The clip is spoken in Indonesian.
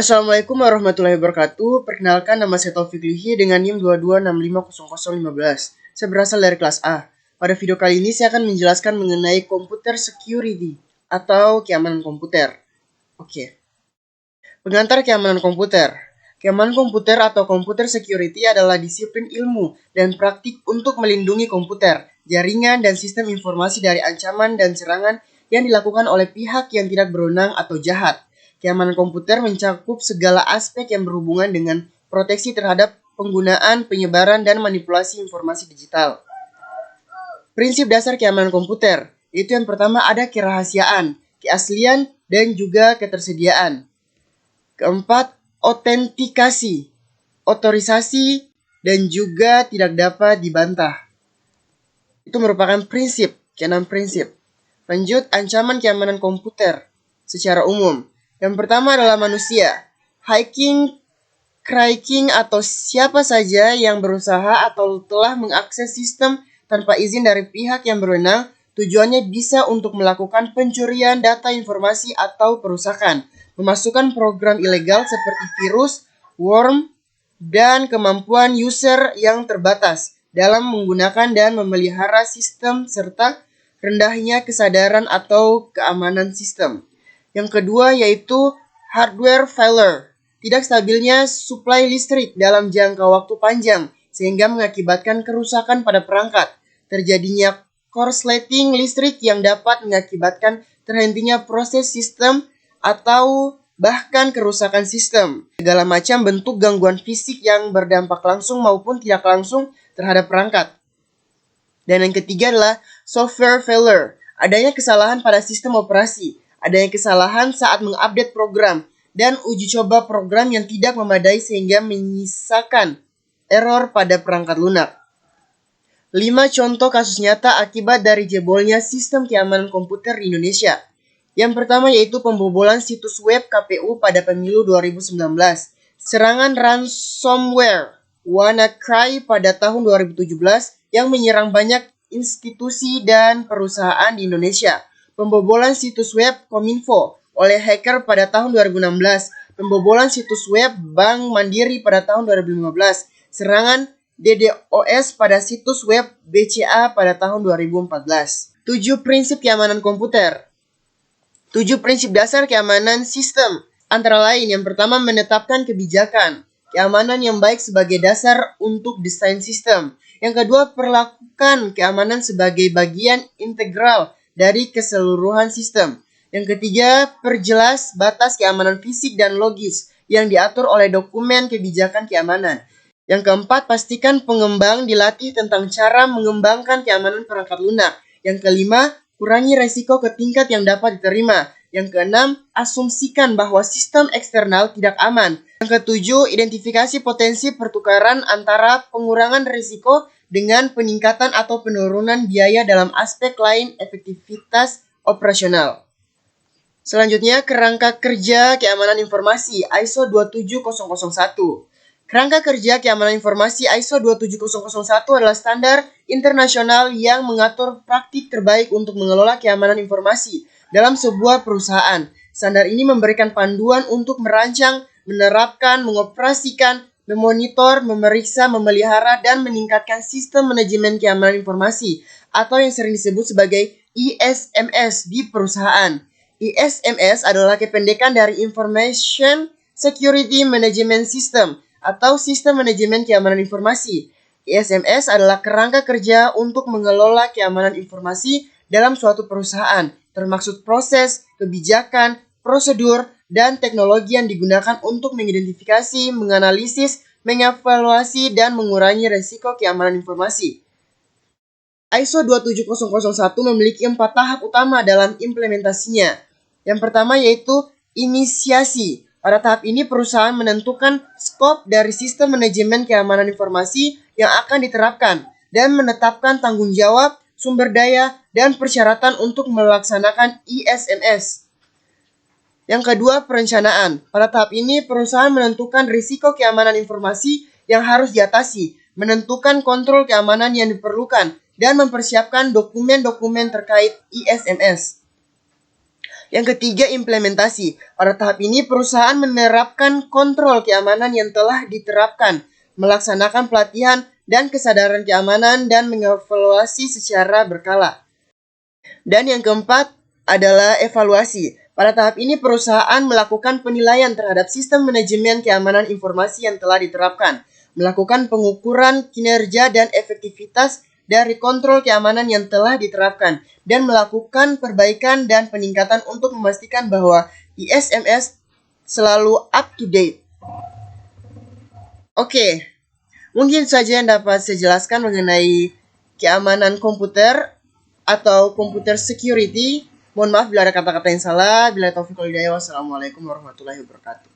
Assalamualaikum warahmatullahi wabarakatuh. Perkenalkan, nama saya Taufik Lihi dengan NIM 22650015. Saya berasal dari kelas A. Pada video kali ini saya akan menjelaskan mengenai computer security atau keamanan komputer. Oke. Pengantar keamanan komputer. Keamanan komputer atau computer security adalah disiplin ilmu dan praktik untuk melindungi komputer, jaringan, dan sistem informasi dari ancaman dan serangan yang dilakukan oleh pihak yang tidak berwenang atau jahat. Keamanan komputer mencakup segala aspek yang berhubungan dengan proteksi terhadap penggunaan, penyebaran, dan manipulasi informasi digital. Prinsip dasar keamanan komputer, yaitu yang pertama ada kerahasiaan, keaslian, dan juga ketersediaan. Keempat, autentikasi, otorisasi, dan juga tidak dapat dibantah. Itu merupakan prinsip, keenam prinsip. Lanjut, ancaman keamanan komputer secara umum. Yang pertama adalah manusia. Hacking, cracking, atau siapa saja yang berusaha atau telah mengakses sistem tanpa izin dari pihak yang berwenang, tujuannya bisa untuk melakukan pencurian data informasi atau perusakan, memasukkan program ilegal seperti virus, worm, dan kemampuan user yang terbatas dalam menggunakan dan memelihara sistem serta rendahnya kesadaran atau keamanan sistem. Yang kedua yaitu hardware failure, tidak stabilnya suplai listrik dalam jangka waktu panjang sehingga mengakibatkan kerusakan pada perangkat, terjadinya korsleting listrik yang dapat mengakibatkan terhentinya proses sistem atau bahkan kerusakan sistem, segala macam bentuk gangguan fisik yang berdampak langsung maupun tidak langsung terhadap perangkat. Dan yang ketiga adalah software failure, adanya kesalahan pada sistem operasi, adanya kesalahan saat mengupdate program, dan uji coba program yang tidak memadai sehingga menyisakan error pada perangkat lunak. 5 contoh kasus nyata akibat dari jebolnya sistem keamanan komputer di Indonesia. Yang pertama yaitu pembobolan situs web KPU pada pemilu 2019, serangan ransomware WannaCry pada tahun 2017 yang menyerang banyak institusi dan perusahaan di Indonesia, pembobolan situs web Kominfo oleh hacker pada tahun 2016, pembobolan situs web Bank Mandiri pada tahun 2015, serangan DDoS pada situs web BCA pada tahun 2014. 7 prinsip keamanan komputer. 7 prinsip dasar keamanan sistem. Antara lain, yang pertama menetapkan kebijakan keamanan yang baik sebagai dasar untuk desain sistem. Yang kedua, perlakukan keamanan sebagai bagian integral dari keseluruhan sistem. Yang ketiga, perjelas batas keamanan fisik dan logis yang diatur oleh dokumen kebijakan keamanan. Yang keempat, pastikan pengembang dilatih tentang cara mengembangkan keamanan perangkat lunak. Yang kelima, kurangi resiko ke tingkat yang dapat diterima. Yang keenam, asumsikan bahwa sistem eksternal tidak aman. Yang ketujuh, identifikasi potensi pertukaran antara pengurangan risiko dengan peningkatan atau penurunan biaya dalam aspek lain efektivitas operasional. Selanjutnya, kerangka kerja keamanan informasi ISO 27001. Kerangka kerja keamanan informasi ISO 27001 adalah standar internasional yang mengatur praktik terbaik untuk mengelola keamanan informasi dalam sebuah perusahaan. Standar ini memberikan panduan untuk merancang, menerapkan, mengoperasikan, memonitor, memeriksa, memelihara, dan meningkatkan sistem manajemen keamanan informasi atau yang sering disebut sebagai ISMS di perusahaan. ISMS adalah kependekan dari Information Security Management System atau Sistem Manajemen Keamanan Informasi. ISMS adalah kerangka kerja untuk mengelola keamanan informasi dalam suatu perusahaan, termasuk proses, kebijakan, prosedur, dan teknologi yang digunakan untuk mengidentifikasi, menganalisis, mengevaluasi, dan mengurangi risiko keamanan informasi. ISO 27001 memiliki 4 tahap utama dalam implementasinya. Yang pertama yaitu inisiasi. Pada tahap ini perusahaan menentukan skop dari sistem manajemen keamanan informasi yang akan diterapkan dan menetapkan tanggung jawab, sumber daya, dan persyaratan untuk melaksanakan ISMS. Yang kedua, perencanaan. Pada tahap ini perusahaan menentukan risiko keamanan informasi yang harus diatasi, menentukan kontrol keamanan yang diperlukan, dan mempersiapkan dokumen-dokumen terkait ISMS. Yang ketiga, implementasi. Pada tahap ini, perusahaan menerapkan kontrol keamanan yang telah diterapkan, melaksanakan pelatihan dan kesadaran keamanan, dan mengevaluasi secara berkala. Dan yang keempat adalah evaluasi. Pada tahap ini, perusahaan melakukan penilaian terhadap sistem manajemen keamanan informasi yang telah diterapkan, melakukan pengukuran kinerja dan efektivitas dari kontrol keamanan yang telah diterapkan, dan melakukan perbaikan dan peningkatan untuk memastikan bahwa ISMS selalu up to date. Oke, mungkin saja yang dapat saya jelaskan mengenai keamanan komputer atau komputer security. Mohon maaf bila ada kata-kata yang salah. Bila taufiq wal hidayah. Wassalamualaikum warahmatullahi wabarakatuh.